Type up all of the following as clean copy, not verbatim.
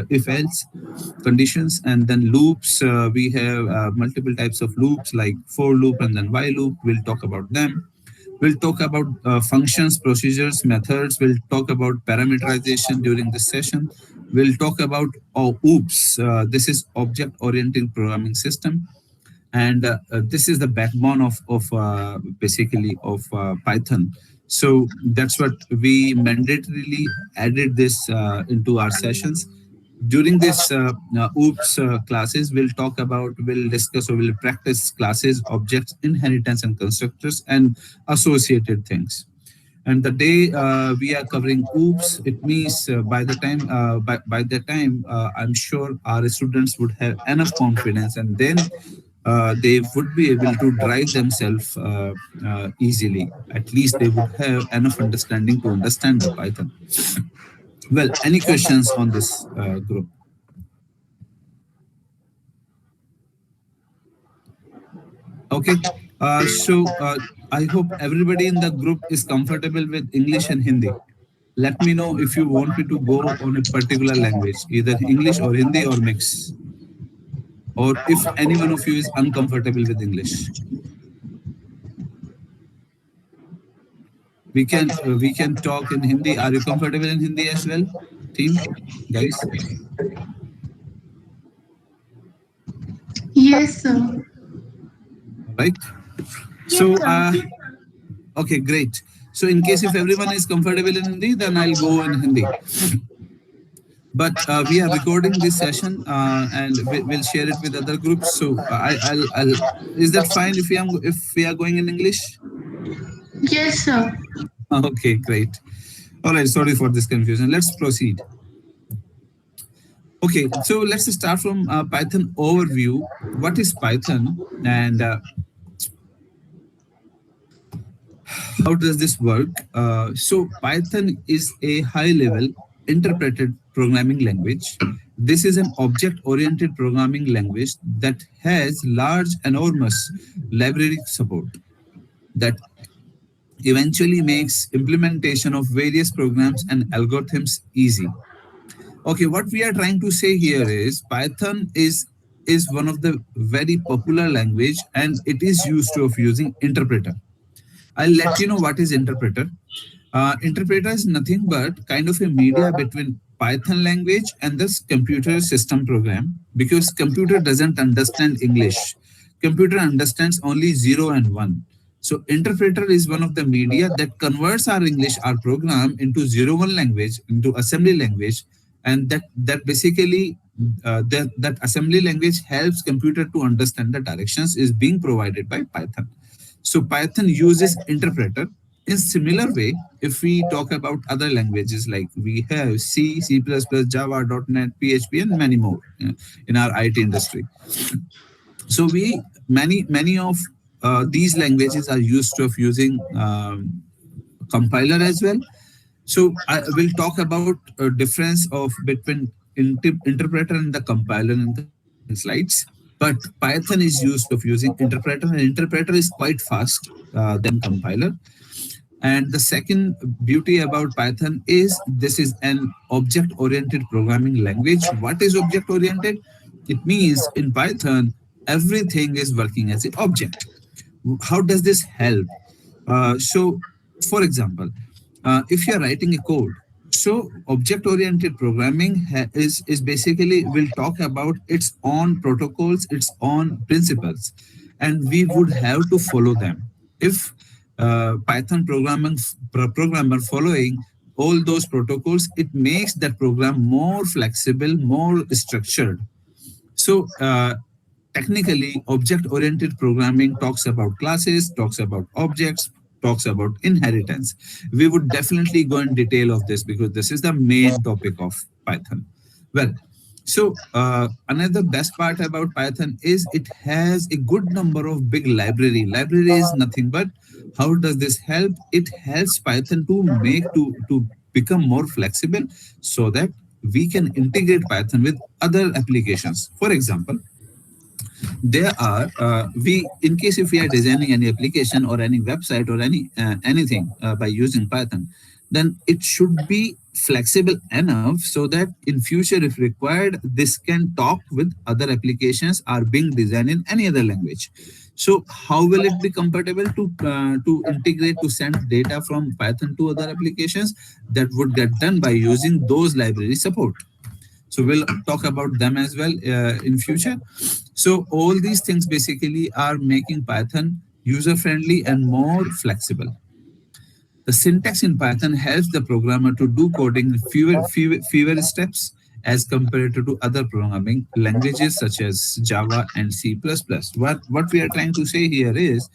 If else conditions, and then loops. We have multiple types of loops like for loop and then while loop. We'll talk about them. We'll talk about functions, procedures, methods. We'll talk about parameterization during this session. We'll talk about OOPS. This is object oriented programming system, and this is the backbone of basically of Python. So that's what we mandatorily added this into our sessions. During this OOPS classes, we'll discuss or we'll practice classes, objects, inheritance, and constructors, and associated things. And the day we are covering OOPS, it means by the time I'm sure our students would have enough confidence, and then they would be able to drive themselves easily. At least they would have enough understanding to understand the Python. Well, any questions on this group? Okay. I hope everybody in the group is comfortable with English and Hindi. Let me know if you want me to go on a particular language, either English or Hindi or mix. Or if any one of you is uncomfortable with English. We can talk in Hindi. Are you comfortable in Hindi as well, team, guys? Yes, sir. Right. So, okay, great. So, in case if everyone is comfortable in Hindi, then I'll go in Hindi. But we are recording this session and we'll share it with other groups. So, I'll. Is that fine if we are going in English? Yes, sir. Okay, great. All right. Sorry for this confusion. Let's proceed. Okay, so let's start from Python overview. What is Python, and how does this work? So Python is a high-level interpreted programming language. This is an object-oriented programming language that has large, enormous library support that eventually makes implementation of various programs and algorithms easy. Okay, what we are trying to say here is Python is one of the very popular language, and it is used of using interpreter. I'll let you know what is interpreter. Interpreter is nothing but kind of a media between Python language and this computer system program, because computer doesn't understand English. Computer understands only 0 and 1. So interpreter is one of the media that converts our English, our program, into 0-1 language, into assembly language, and that basically that assembly language helps computer to understand the directions is being provided by Python. So Python uses interpreter. In similar way, if we talk about other languages like we have C, C++, Java, .NET, PHP, and many more in our IT industry. So many of these languages are used of using compiler as well. So I will talk about a difference of between interpreter and the compiler in the slides. But Python is used of using interpreter, and interpreter is quite fast than compiler. And the second beauty about Python is this is an object-oriented programming language. What is object-oriented? It means in Python, everything is working as an object. How does this help? So, for example, if you're writing a code, so object-oriented programming is basically will talk about its own protocols, its own principles, and we would have to follow them. If Python programmer following all those protocols, it makes that program more flexible, more structured. So technically, object-oriented programming talks about classes, talks about objects, talks about inheritance. We would definitely go in detail of this because this is the main topic of Python. Well, So another best part about Python is it has a good number of big library. Library is nothing but how does this help? It helps Python to to become more flexible so that we can integrate Python with other applications. For example, there are we in case if we are designing any application or any website or anything by using Python, then it should be flexible enough so that in future if required this can talk with other applications are being designed in any other language. So how will it be compatible to integrate to send data from Python to other applications? That would get done by using those library support. So we'll talk about them as well in future. So all these things basically are making Python user friendly and more flexible. The syntax in Python helps the programmer to do coding in fewer steps as compared to other programming languages such as Java and C++. What we are trying to say here is,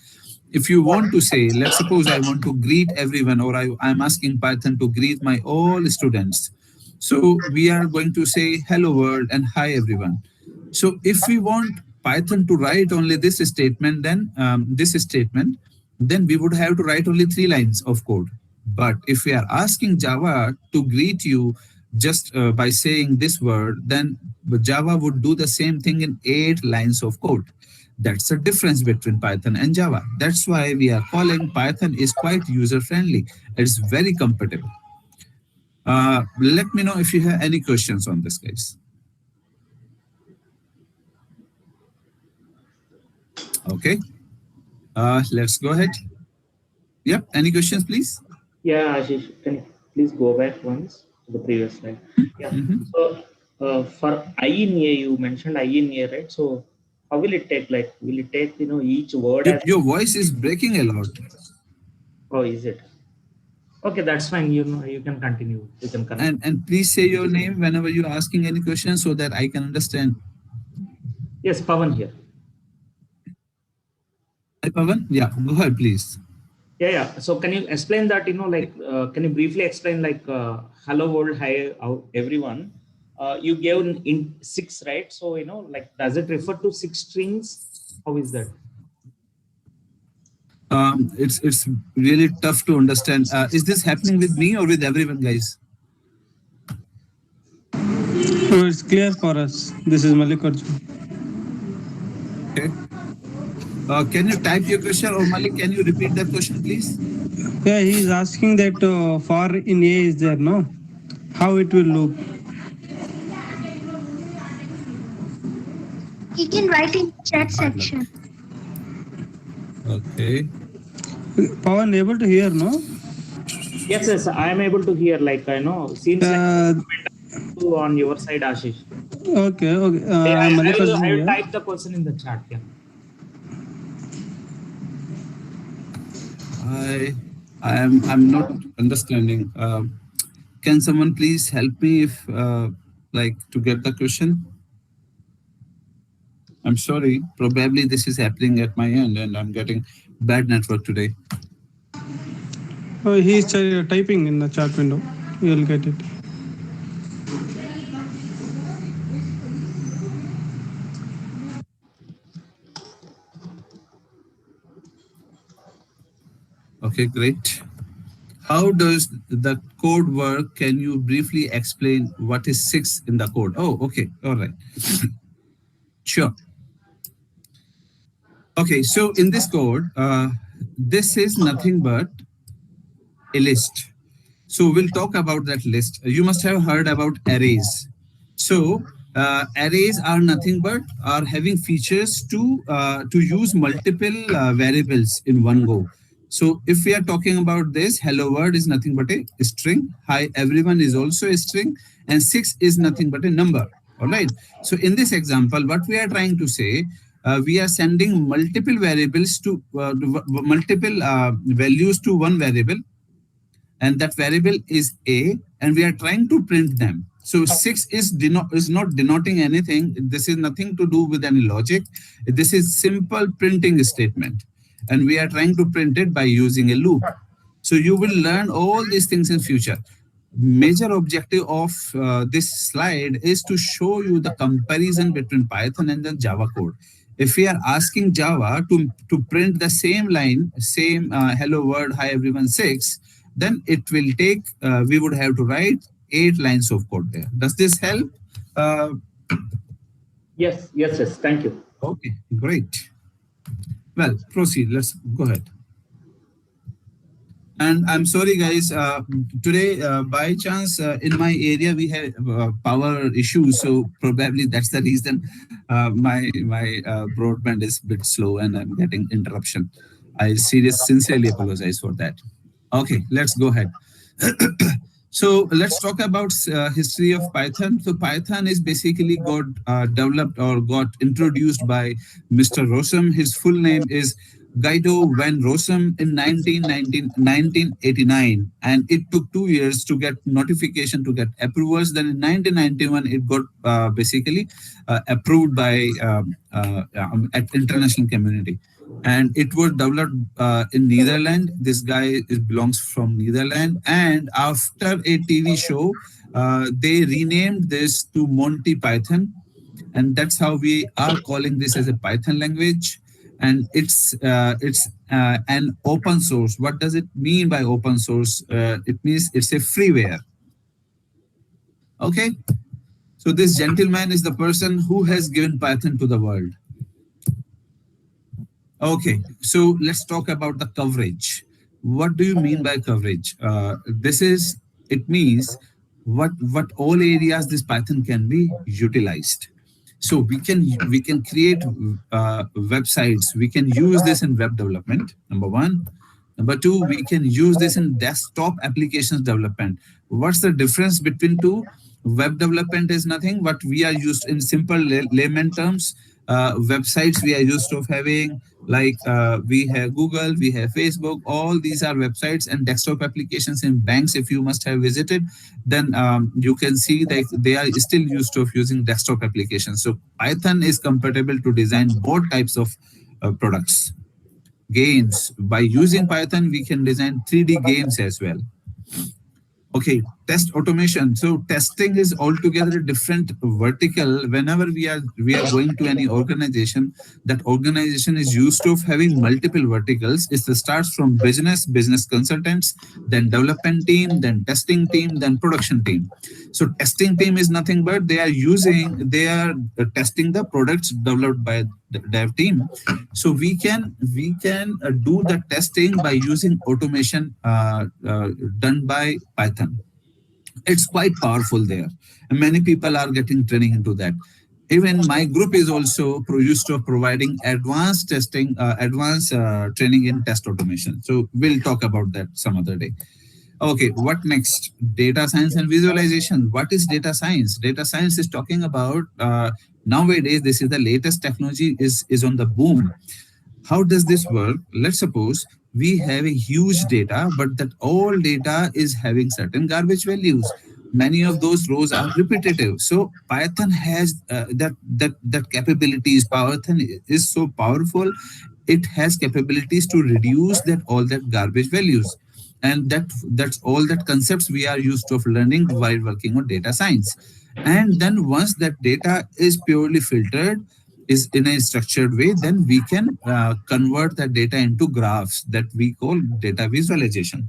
if you want to say, let's suppose I want to greet everyone, or I'm asking Python to greet my all students. So we are going to say hello world and hi everyone. So if we want Python to write only this statement, then we would have to write only 3 lines of code. But if we are asking Java to greet you just by saying this word, then Java would do the same thing in 8 lines of code. That's the difference between Python and Java. That's why we are calling Python is quite user friendly. It's very compatible. Let me know if you have any questions on this, guys. Okay. Let's go ahead. Yep. Any questions, please? Yeah, Ashish, can you please go back once to the previous slide? Yeah. So for I in A, you mentioned I in A, right? So how will it take? Like, will it take each word as? Your voice is breaking a lot. Oh, is it? Okay, that's fine. You can continue. You can connect. And please say your name whenever you're asking any question so that I can understand. Yes, Pavan here. Hi, Pavan. Yeah, go ahead, please. Yeah. So can you explain that? Can you briefly explain hello world, hi everyone? You gave in 6, right? So does it refer to 6 strings? How is that? It's really tough to understand. Is this happening with me or with everyone, guys? Oh, it's clear for us. This is Mallikarjun. Okay. Can you type your question, or Malik, can you repeat that question, please? Yeah, he is asking that for in A is there, no? How it will look? You can write in chat section. Okay. Pawan able to hear, no? Yes, I am able to hear. Seems like on your side, Ashish. Okay. I Mallikarjun will here. type the question in the chat. Yeah. I'm not understanding. Can someone please help me if to get the question? I'm sorry. Probably this is happening at my end, and I'm getting bad network today. Oh, he is typing in the chat window. You will get it. Okay, great. How does the code work? Can you briefly explain what is 6 in the code? Oh, okay. All right. Sure. Okay, so in this code, this is nothing but a list. So we'll talk about that list. You must have heard about arrays. So arrays are nothing but are having features to use multiple variables in one go. So if we are talking about this, hello world is nothing but a string. Hi everyone is also a string, and 6 is nothing but a number. All right. So in this example, what we are trying to say, we are sending multiple variables to multiple values to one variable, and that variable is a, and we are trying to print them. So 6 is not denoting anything. This is nothing to do with any logic. This is simple printing statement, and we are trying to print it by using a loop. So you will learn all these things in future. major objective of this slide is to show you the comparison between Python and the Java code. If we are asking Java to print the same line, same hello world, hi everyone 6, then it will take, we would have to write 8 lines of code there. Does this help? Yes, yes, yes. Thank you. Okay, great. Well, proceed. Let's go ahead. And I'm sorry, guys. Today, by chance, in my area we have power issues, so probably that's the reason my broadband is a bit slow and I'm getting interruption. I sincerely apologize for that. Okay, let's go ahead. So let's talk about history of Python. So Python is basically got developed or got introduced by Mr. Rossum. His full name is Guido van Rossum in 1989, and it took 2 years to get notification to get approvals. Then in 1991, it got basically approved by at international community, and it was developed in Netherlands. This guy belongs from Netherlands, and after a TV show, they renamed this to Monty Python, and that's how we are calling this as a Python language. And it's an open source. What does it mean by open source? It means it's a freeware. Okay, so this gentleman is the person who has given Python to the world. Okay, so let's talk about the coverage. What do you mean by coverage? It means what all areas this Python can be utilized. So we can create websites. We can use this in web development, number one. Number two, we can use this in desktop applications development. What's the difference between two? Web development is nothing, but we are used in simple layman terms. Websites we are used to having, like we have Google, we have Facebook, all these are websites. And desktop applications in banks, if you must have visited, then you can see that they are still used to using desktop applications. So Python is compatible to design both types of products. Games, by using Python we can design 3D games as well. Okay, test automation. So testing is altogether a different vertical. Whenever we are going to any organization, that organization is used to having multiple verticals. It starts from business consultants, then development team, then testing team, then production team. So testing team is nothing but they are testing the products developed by the dev team. So we can do the testing by using automation done by Python. It's quite powerful there, and many people are getting training into that. Even my group is also used to providing advanced testing, training in test automation. So we'll talk about that some other day. Okay, what next? Data science and visualization. What is data science? Data science is talking about nowadays. This is the latest technology is on the boom. How does this work? Let's suppose we have a huge data, but that all data is having certain garbage values. Many of those rows are repetitive. So Python has that capabilities. Python is so powerful. It has capabilities to reduce all that garbage values. And that's all that concepts we are used to learning while working on data science. And then once that data is purely filtered, is in a structured way, then we can convert that data into graphs that we call data visualization.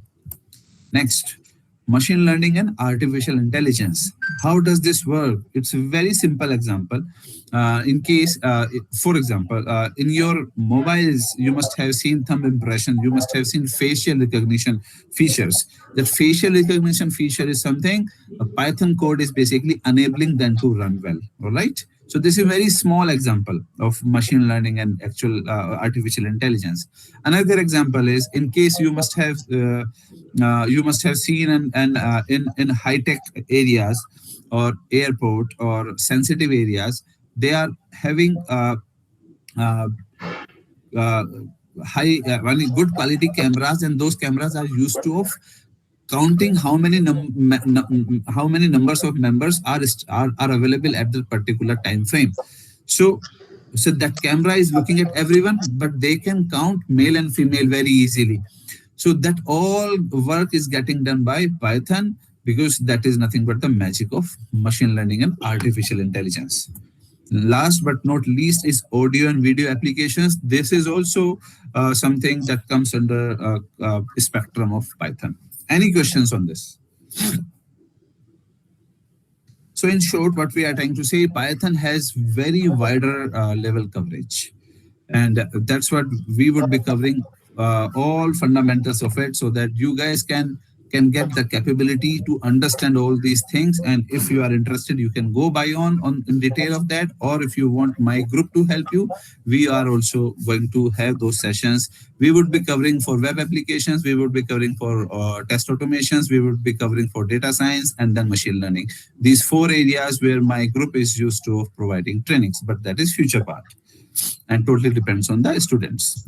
Next, machine learning and artificial intelligence. How does this work? It's a very simple example. For example, in your mobiles, you must have seen thumb impression. You must have seen facial recognition features. That facial recognition feature is something a Python code is basically enabling them to run well. All right. So this is a very small example of machine learning and actual artificial intelligence. Another example is in case you must have seen in high tech areas or airport or sensitive areas, they are having good quality cameras, and those cameras are used to counting how many numbers of members are available at the particular time frame. So that camera is looking at everyone, but they can count male and female very easily. So that all work is getting done by Python because that is nothing but the magic of machine learning and artificial intelligence. Last but not least is audio and video applications. This is also something that comes under spectrum of Python. Any questions on this? So in short, what we are trying to say, Python has very wider level coverage. And that's what we would be covering, all fundamentals of it, so that you guys can get the capability to understand all these things. And if you are interested, you can go by on in detail of that. Or if you want my group to help you, we are also going to have those sessions. We would be covering for web applications, we would be covering for test automations, we would be covering for data science, and then machine learning. These 4 areas where my group is used to of providing trainings, but that is future part and totally depends on the students.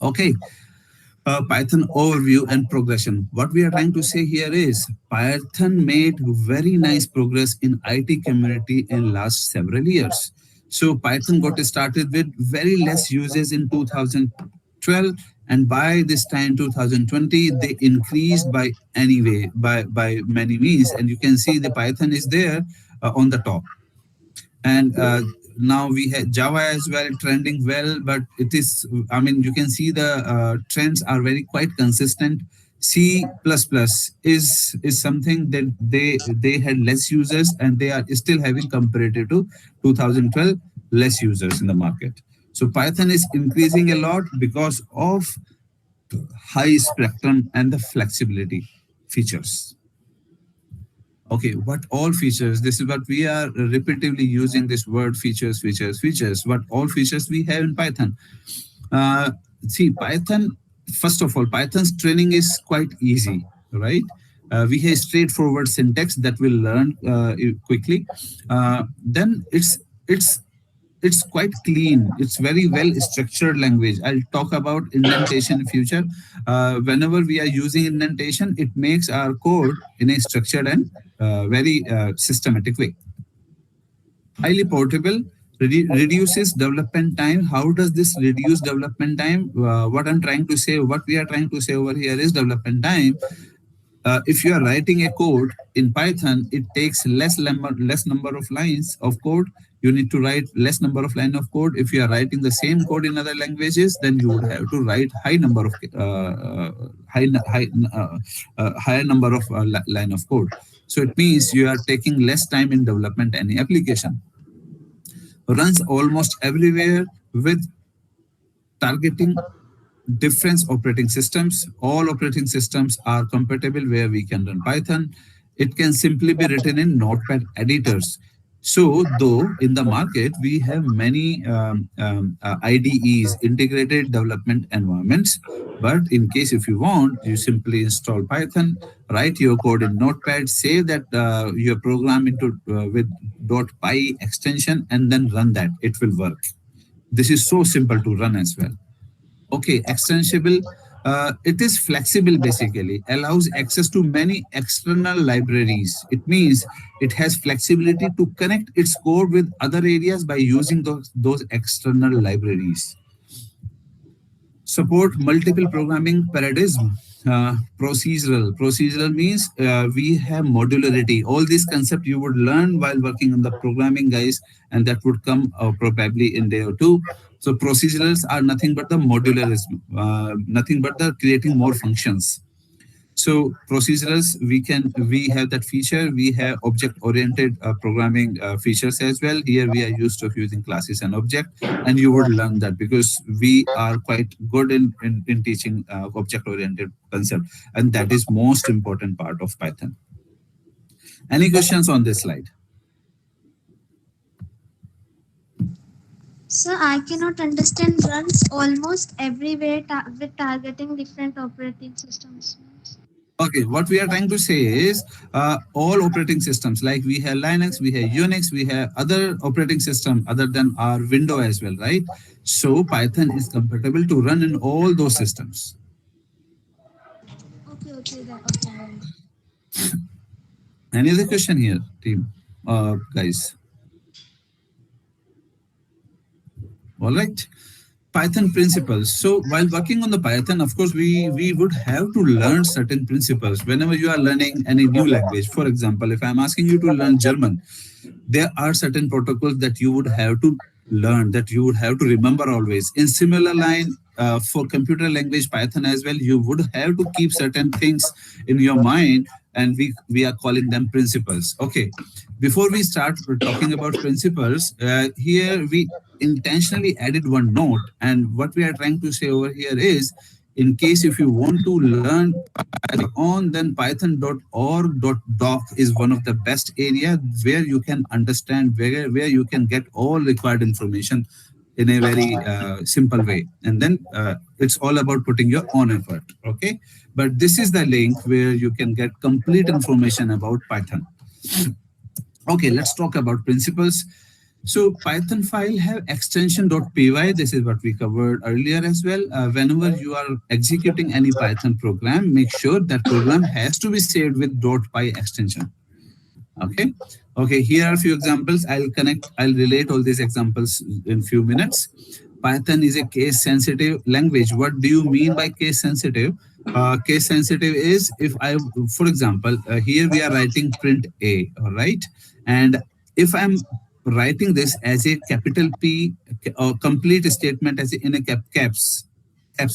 Okay, Python overview and progression. What we are trying to say here is Python made very nice progress in IT community in last several years. So Python got started with very less users in 2012, and by this time 2020 they increased by many means, and you can see the Python is there on the top. And now we have Java as well trending well, but it is, I mean, you can see the trends are very quite consistent. C++ is something that they had less users, and they are still having comparative to 2012 less users in the market. So Python is increasing a lot because of high spectrum and the flexibility features. Okay, what all features? This is what we are repetitively using this word features. What all features we have in Python? See, Python, first of all, Python's training is quite easy, right? We have straightforward syntax that we'll learn quickly. Then it's quite clean. It's very well structured language. I'll talk about indentation in future. Whenever we are using indentation, it makes our code in a structured and very systematic way. Highly portable, reduces development time. How does this reduce development time? What we are trying to say over here is development time. If you are writing a code in Python, it takes less number of lines of code. You need to write less number of line of code. If you are writing the same code in other languages, then you would have to write higher number of line of code. So it means you are taking less time in development any application. Runs almost everywhere with targeting different operating systems. All operating systems are compatible where we can run Python. It can simply be written in Notepad editors. So though in the market, we have many IDEs, integrated development environments, but in case if you want, you simply install Python, write your code in Notepad, save that your program into with .py extension, and then run that. It will work. This is so simple to run as well. Okay, extensible. It is flexible, basically, allows access to many external libraries. It means it has flexibility to connect its code with other areas by using those external libraries. Support multiple programming paradigm. Procedural means we have modularity. All these concepts you would learn while working on the programming, guys, and that would come probably in day or two. So procedurals are nothing but the modularism, nothing but the creating more functions. So procedurals, we have that feature. We have object-oriented programming features as well. Here we are used to using classes and object, and you would learn that because we are quite good in teaching object-oriented concept, and that is most important part of Python. Any questions on this slide? Sir, I cannot understand runs almost everywhere with targeting different operating systems. Okay, what we are trying to say is all operating systems, like we have Linux, we have Unix, we have other operating system other than our Windows as well, right? So Python is compatible to run in all those systems. Okay. Any other question here, team, guys? All right. Python principles. So while working on the Python, of course, we would have to learn certain principles whenever you are learning any new language. For example, if I'm asking you to learn German, there are certain protocols that you would have to learn, that you would have to remember always. In similar line, for computer language Python as well, you would have to keep certain things in your mind, and we are calling them principles. Okay, before we start talking about principles, here we intentionally added one note, and what we are trying to say over here is, in case if you want to learn on, then python.org.doc is one of the best area where you can understand, where you can get all required information in a very simple way. And then it's all about putting your own effort. Okay, but this is the link where you can get complete information about Python. Okay, let's talk about principles. So Python file have extension.py. This is what we covered earlier as well. Whenever you are executing any Python program, make sure that program has to be saved with .py extension. Okay. Okay, here are a few examples. I'll relate all these examples in few minutes. Python is a case sensitive language. What do you mean by case sensitive? Case sensitive is, if I, for example, here we are writing print A, all right? And if I'm writing this as a capital P or complete statement as in a caps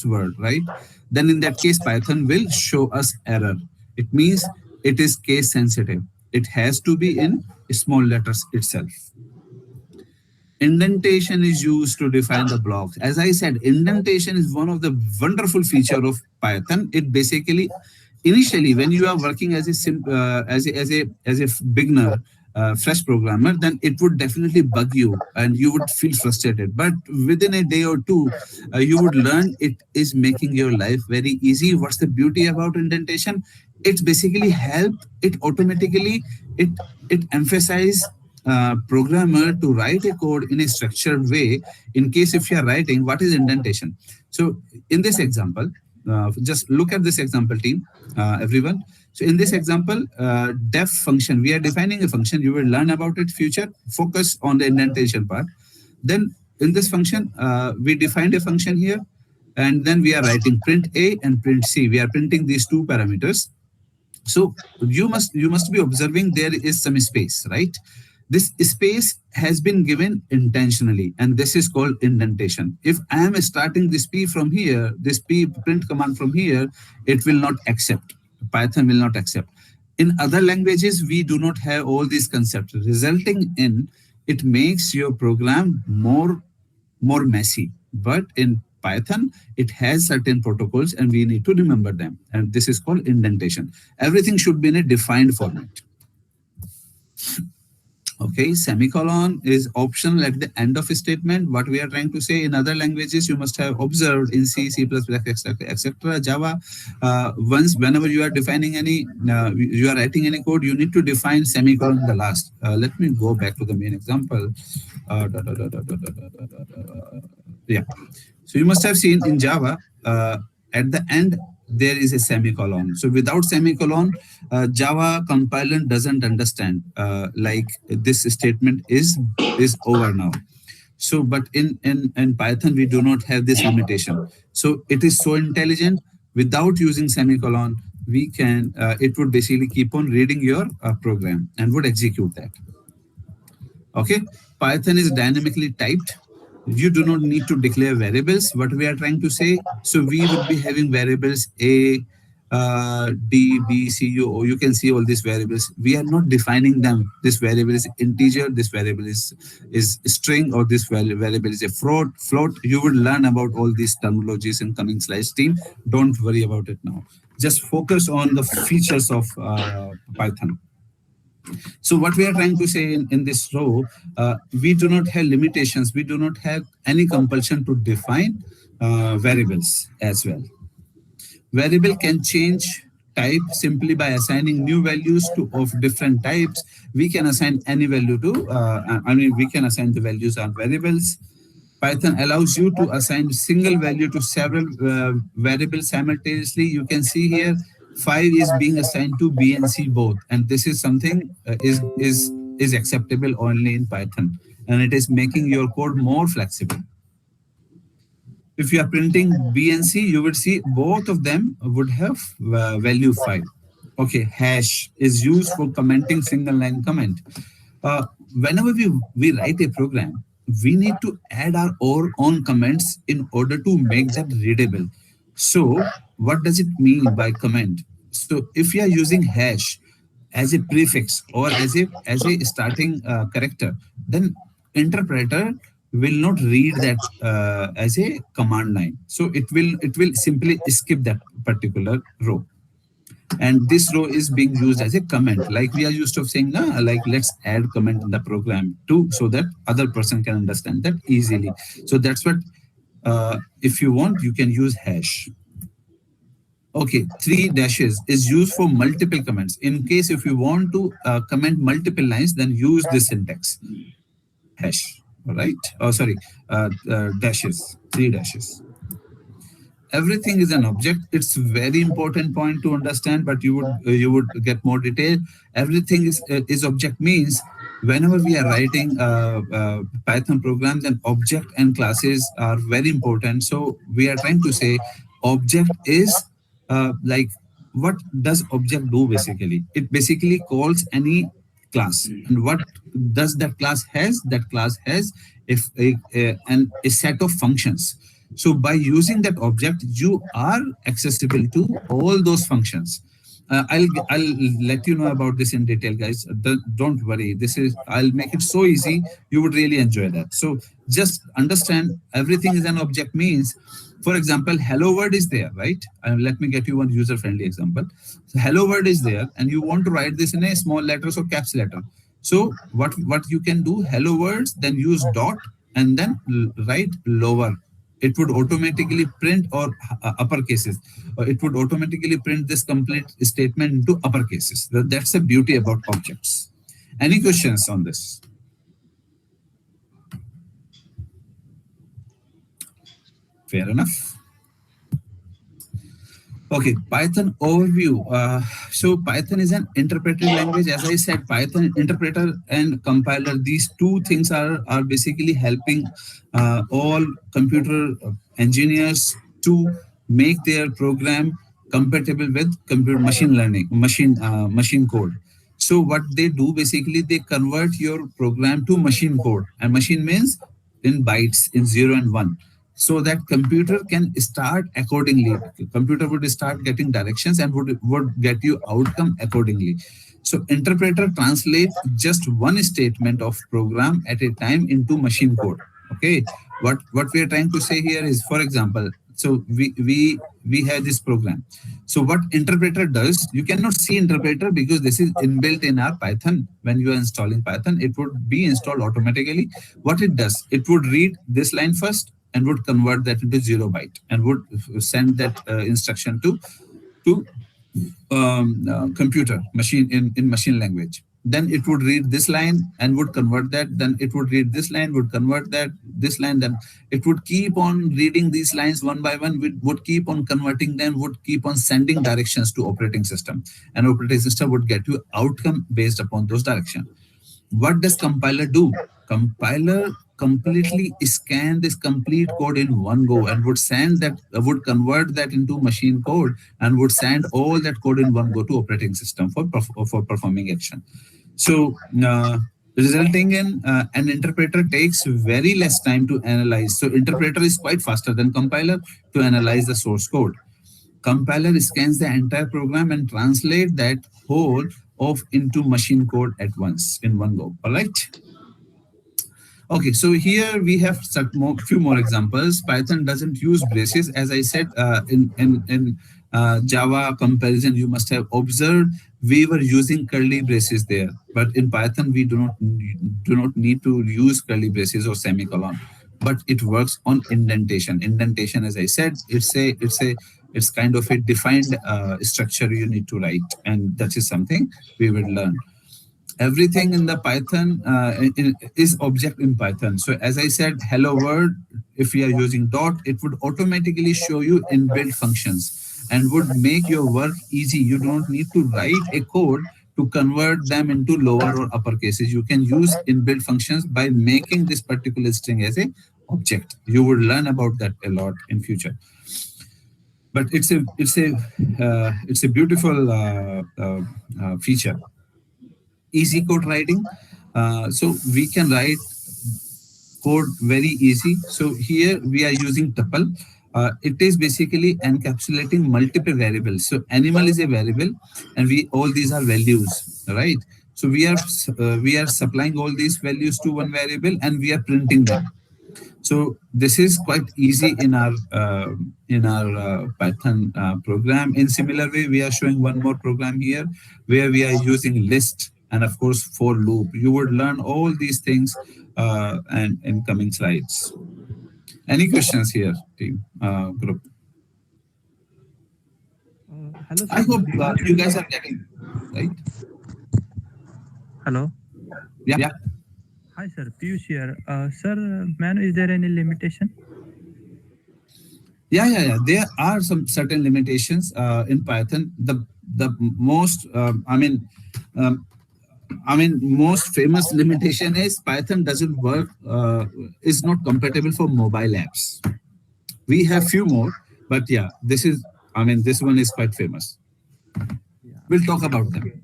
word, right? Then in that case, Python will show us error. It means it is case sensitive. It has to be in small letters itself. Indentation is used to define the blocks. As I said, indentation is one of the wonderful feature of Python. It basically, initially, when you are working as a beginner, fresh programmer, then it would definitely bug you and you would feel frustrated. But within a day or two, you would learn it is making your life very easy. What's the beauty about indentation? It's basically help it automatically. It emphasizes programmer to write a code in a structured way. In case if you are writing, what is indentation? So in this example, just look at this example, team, everyone. So in this example, def function, we are defining a function. You will learn about it future. Focus on the indentation part. Then in this function, we defined a function here, and then we are writing print A and print C. We are printing these two parameters. So you must be observing there is some space, right? This space has been given intentionally, and this is called indentation. If I am starting this P from here, this P print command from here, it will not accept. Python will not accept. In other languages, we do not have all these concepts, resulting in it makes your program more messy. But in Python, it has certain protocols and we need to remember them. And this is called indentation. Everything should be in a defined format. Okay, semicolon is optional at the end of a statement. What we are trying to say in other languages, you must have observed in C, C++, etc., Java. Whenever you are defining any, you are writing any code, you need to define semicolon in the last. Let me go back to the main example. Yeah. So you must have seen in Java, at the end, there is a semicolon. So without semicolon, Java compiler doesn't understand like this statement is over now. So, but in Python, we do not have this limitation. So it is so intelligent. Without using semicolon, we can, it would basically keep on reading your program and would execute that. Okay, Python is dynamically typed. You do not need to declare variables. What we are trying to say, so we would be having variables A, D, B, C, U. You can see all these variables. We are not defining them. This variable is integer. This variable is string, or this variable is a float. You will learn about all these terminologies in coming slides, team. Don't worry about it now. Just focus on the features of Python. So what we are trying to say in this row, we do not have limitations. We do not have any compulsion to define variables as well. Variable can change type simply by assigning new values of different types. We can assign any value to, we can assign the values on variables. Python allows you to assign single value to several variables simultaneously. You can see here, 5 is being assigned to B and C both, and this is something is acceptable only in Python, and it is making your code more flexible. If you are printing B and C, you would see both of them would have value 5. Okay, hash is used for commenting single line comment. Uh, Whenever we write a program, we need to add our own comments in order to make that readable. So what does it mean by comment? So if you are using hash as a prefix or as a starting character, then interpreter will not read that as a command line. So it will simply skip that particular row, and this row is being used as a comment, like we are used to saying like let's add comment in the program too, so that other person can understand that easily. So that's what, if you want, you can use hash. Okay, three dashes is used for multiple comments. In case if you want to comment multiple lines, then use this syntax, hash. All right. Oh, sorry, dashes, three dashes. Everything is an object. It's very important point to understand, but you would get more detail. Everything is object means whenever we are writing Python program, then object and classes are very important. So we are trying to say object is like, what does object do basically? It basically calls any class, and what does that class has? That class has if a set of functions. So by using that object, you are accessible to all those functions. I'll let you know about this in detail, guys. Don't worry. This is, I'll make it so easy. You would really enjoy that. So just understand, everything is an object means, for example, hello world is there, right? Let me get you one user friendly example. So hello world is there, and you want to write this in a small letters or caps letter. So what you can do, hello words, then use dot and then write lower. It would automatically print, or upper cases, or it would automatically print this complete statement into upper cases. That's the beauty about objects. Any questions on this? Fair enough. Okay, Python overview. So Python is an interpreted language. As I said, Python interpreter and compiler, these two things are basically helping all computer engineers to make their program compatible with computer machine learning, machine code. So what they do basically, they convert your program to machine code, and machine means in bytes, in 0 and 1, so that computer can start accordingly. Computer would start getting directions and would get you outcome accordingly. So interpreter translates just one statement of program at a time into machine code. Okay, what we are trying to say here is, for example, so we have this program. So what interpreter does, you cannot see interpreter because this is inbuilt in our Python. When you are installing Python, it would be installed automatically. What it does, it would read this line first and would convert that into 0 byte and would send that instruction to computer machine in machine language. Then it would read this line and would convert that. Then it would read this line, would convert that, this line. Then it would keep on reading these lines one by one, would keep on converting them, would keep on sending directions to operating system. And operating system would get you outcome based upon those directions. What does compiler do? Compiler completely scan this complete code in one go and would send that, would convert that into machine code and would send all that code in one go to operating system for performing action. So resulting in an interpreter takes very less time to analyze. So interpreter is quite faster than compiler to analyze the source code. Compiler scans the entire program and translate that whole of into machine code at once in one go. All right. Okay, so here we have few more examples. Python doesn't use braces, as I said. In Java comparison, you must have observed we were using curly braces there, but in Python we do not need to use curly braces or semicolon, but it works on indentation. Indentation, as I said, it's kind of a defined structure you need to write, and that is something we will learn. Everything in the Python is object in Python. So as I said, hello world, if we are using dot, it would automatically show you inbuilt functions and would make your work easy. You don't need to write a code to convert them into lower or upper cases. You can use inbuilt functions by making this particular string as a object. You would learn about that a lot in future. But it's a beautiful feature. Easy code writing. So we can write code very easy. So here we are using tuple. It is basically encapsulating multiple variables. So animal is a variable, and we all these are values, right? So we are supplying all these values to one variable, and we are printing them. So this is quite easy in our Python program. In similar way, we are showing one more program here where we are using list and of course for loop. You would learn all these things and in coming slides. Any questions here, team group? Hello, I sir. hope you guys are getting right. Hello. Yeah. Hi, sir. Piyush here. Sir, man, is there any limitation? Yeah. There are some certain limitations in Python. The most most famous limitation is Python doesn't work, is not compatible for mobile apps. We have few more, but yeah, this one is quite famous. We'll talk about them.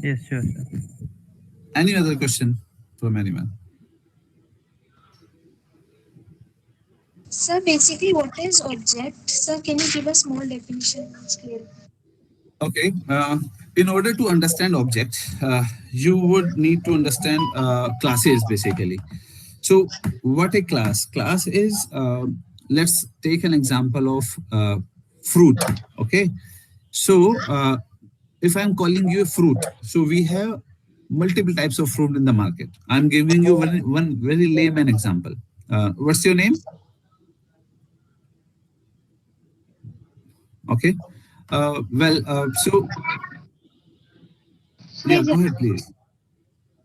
Yes, sure, sir. Any other question from anyone? Sir, basically, what is object? Sir, can you give us more definition? It's clear. Okay. In order to understand objects, you would need to understand classes basically. So what a class? Class is, let's take an example of fruit. Okay. So if I'm calling you a fruit, so we have multiple types of fruit in the market. I'm giving you one very layman example. What's your name? Okay. So yeah, go ahead, please.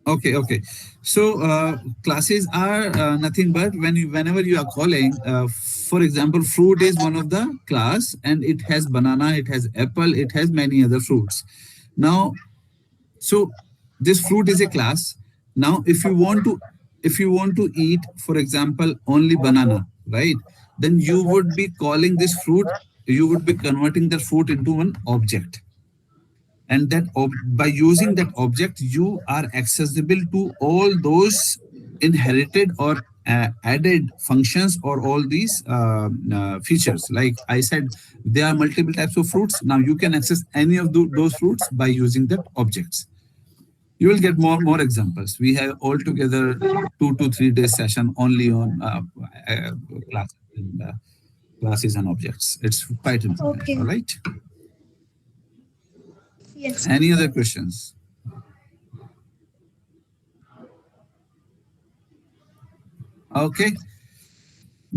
Okay. So classes are nothing but whenever you are calling, for example, fruit is one of the class, and it has banana, it has apple, it has many other fruits. Now, so this fruit is a class. Now, if you want to eat, for example, only banana, right? Then you would be calling this fruit. You would be converting the fruit into one object. And that by using that object, you are accessible to all those inherited or added functions or all these features. Like I said, there are multiple types of fruits. Now you can access any of those fruits by using that objects. You will get more examples. We have altogether 2 to 3 days session only on classes and objects. It's quite important. Okay. All right. Yes. Any other questions? Okay,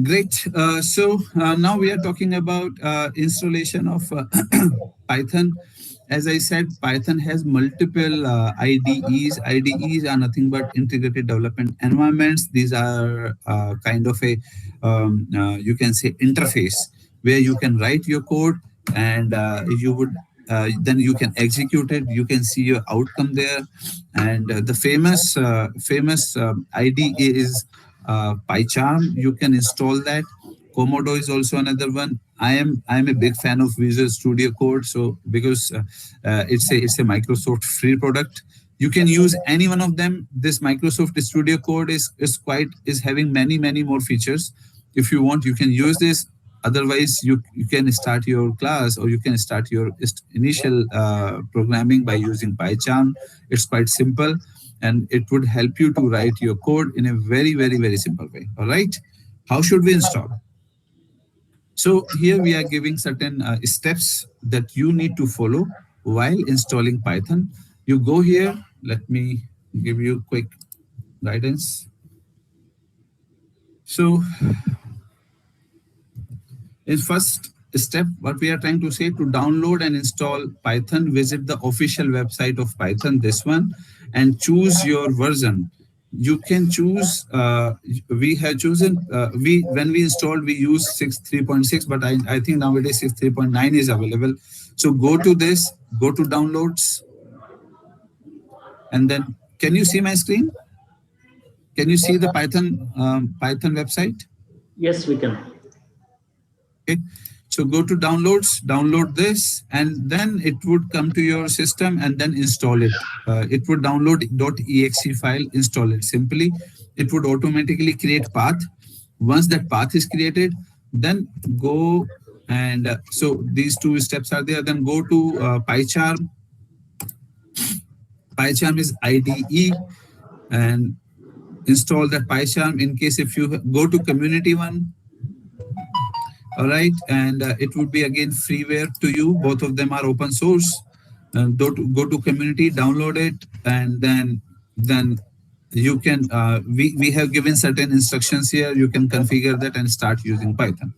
great. So now we are talking about installation of Python. As I said, Python has multiple IDEs. IDEs are nothing but integrated development environments. These are kind of a, you can say, interface where you can write your code and then you can execute it. You can see your outcome there. And the famous IDE is PyCharm. You can install that. Komodo is also another one. I am a big fan of Visual Studio Code, so because it's a Microsoft free product. You can use any one of them. This Microsoft Studio Code is having many more features. If you want, you can use this. Otherwise, you can start your class or you can start your initial programming by using PyCharm. It's quite simple, and it would help you to write your code in a very simple way. All right. How should we install? So here we are giving certain steps that you need to follow while installing Python. You go here. Let me give you quick guidance. So in first step, what we are trying to say, to download and install Python, visit the official website of Python, this one, and choose your version. You can choose, we have chosen, when we installed, we use 3.6, but I think nowadays 3.9 is available. So go to this, go to downloads, and then can you see my screen? Can you see the Python website? Yes, we can. Okay. So go to downloads, download this, and then it would come to your system and then install it. It would download .exe file, install it simply. It would automatically create path. Once that path is created, then go and so these two steps are there. Then go to PyCharm. PyCharm is IDE and install that PyCharm. In case if you go to community one, all right, and it would be again freeware to you. Both of them are open source. Go to community, download it, and then you can we have given certain instructions here. You can configure that and start using Python.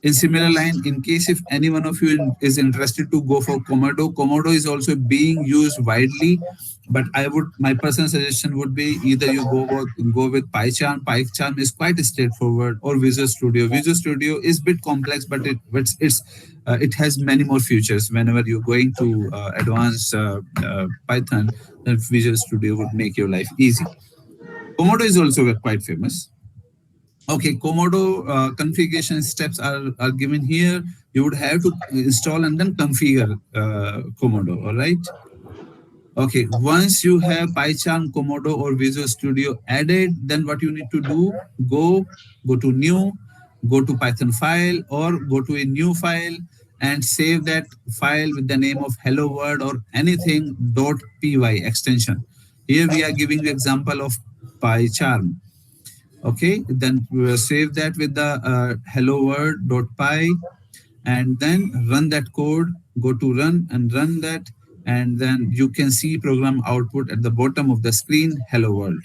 In similar line, in case if any one of you is interested to go for Komodo, Komodo is also being used widely, but my personal suggestion would be either you go with PyCharm. PyCharm is quite straightforward, or Visual Studio. Visual Studio is a bit complex, but it has many more features. Whenever you're going to advanced Python, then Visual Studio would make your life easy. Komodo is also quite famous. Okay, Komodo configuration steps are given here. You would have to install and then configure Komodo, all right? Okay, once you have PyCharm, Komodo, or Visual Studio added, then what you need to do, go to new, go to Python file, or go to a new file and save that file with the name of hello world or anything .py extension. Here we are giving the example of PyCharm. Okay, then we will save that with the hello world.py and then run that code. Go to run and run that, and then you can see program output at the bottom of the screen, hello world.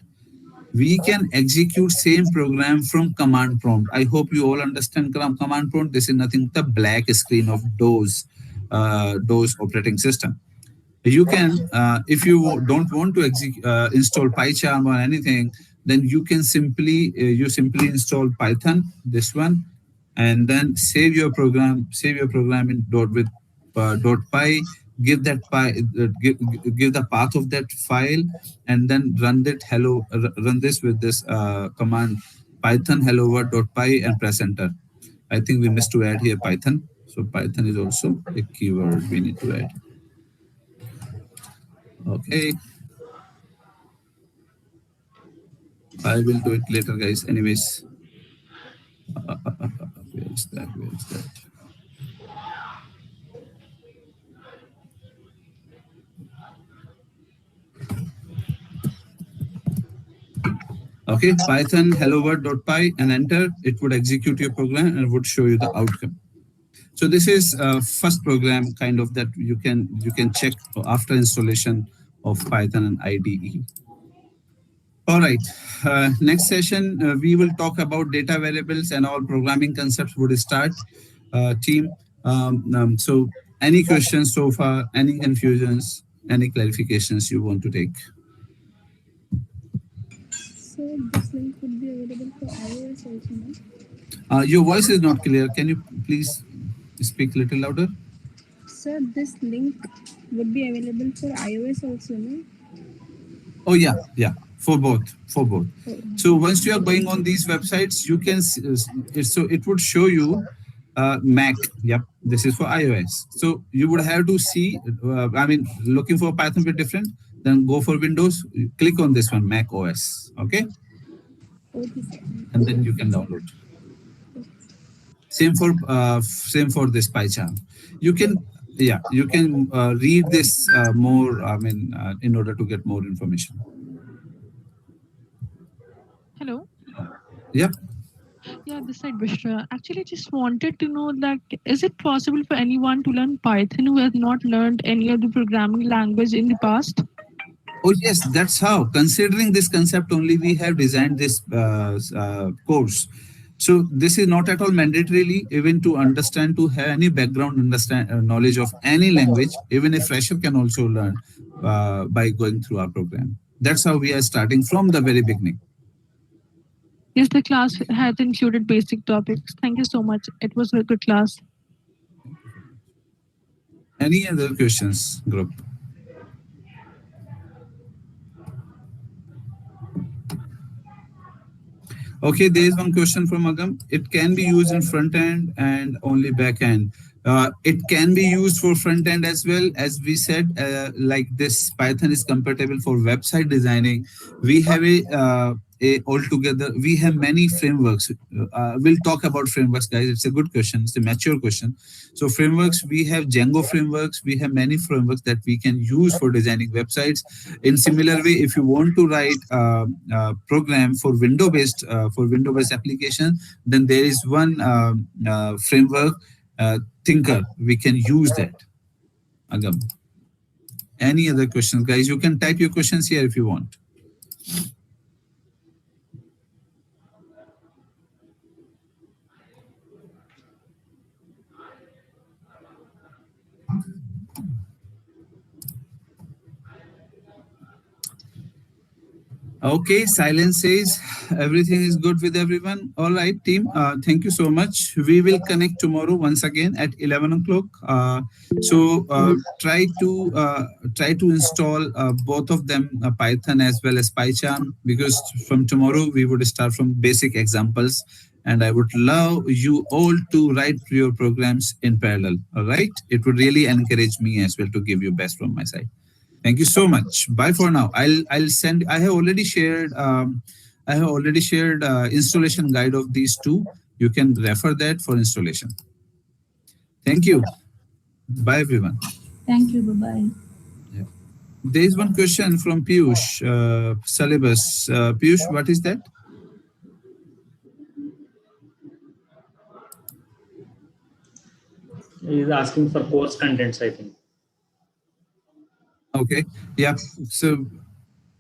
We can execute same program from command prompt. I hope you all understand command prompt. This is nothing but the black screen of DOS operating system. You can, if you don't want to install PyCharm or anything, then you can simply install Python, this one, and then save your program in .py. Give that give the path of that file, and then run this with this command Python hello world.py and press enter. I think we missed to add here Python, so Python is also a keyword we need to add. Okay, I will do it later, guys. Anyways, where is that? Okay, Python hello world.py and enter. It would execute your program and would show you the outcome. So this is first program kind of that you can check after installation of Python and IDE. All right, next session we will talk about data variables and all programming concepts would start. Team, so any questions so far, any confusions, any clarifications you want to take? So this link would be available for iOS also, no? Your voice is not clear. Can you please speak a little louder? Sir, this link would be available for iOS also, no? Oh yeah, for both. So once you are going on these websites, you can so it would show you Mac. Yep, this is for iOS. So you would have to see. I mean, looking for Python bit different. Then go for Windows. Click on this one, Mac OS. Okay. Okay, sir. And then you can download. Same for this PyCharm. You can read this more. I mean, in order to get more information. Hello. Yep. Yeah, this side Bishra. Actually, just wanted to know that is it possible for anyone to learn Python who has not learned any of the programming language in the past? Oh yes, that's how. Considering this concept only, we have designed this course. So this is not at all mandatorily, even to understand, to have any background knowledge of any language. Even a fresher can also learn by going through our program. That's how we are starting from the very beginning. Yes, the class has included basic topics. Thank you so much. It was a good class. Any other questions, group? Okay, there is one question from Agam. It can be used in front end and only back end. It can be used for front end as well. As we said, like this Python is compatible for website designing. We have a altogether, we have many frameworks. We'll talk about frameworks, guys. It's a good question. It's a mature question. So frameworks, we have Django frameworks. We have many frameworks that we can use for designing websites. In similar way, if you want to write program for Windows-based application, then there is one framework, Thinker. We can use that. Agam. Any other questions, guys? You can type your questions here if you want. Okay, silence says everything is good with everyone. All right, team. Thank you so much. We will connect tomorrow once again at 11 o'clock. Try to install both of them, Python as well as PyCharm, because from tomorrow we would start from basic examples. And I would love you all to write your programs in parallel. All right, it would really encourage me as well to give you best from my side. Thank you so much. Bye for now. I'll send. I have already shared. Installation guide of these two. You can refer that for installation. Thank you. Bye everyone. Thank you. Bye bye. Yeah. There is one question from Piyush. Syllabus. Piyush, what is that? He's asking for course contents, I think. Okay. Yeah. So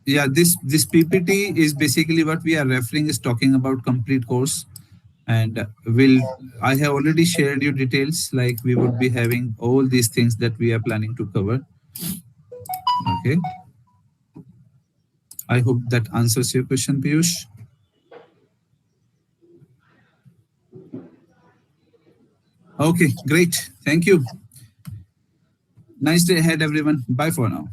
yeah, this PPT is basically what we are referring is talking about complete course. And I have already shared you details, like we would be having all these things that we are planning to cover. Okay. I hope that answers your question, Piyush. Okay, great. Thank you. Nice day ahead, everyone. Bye for now.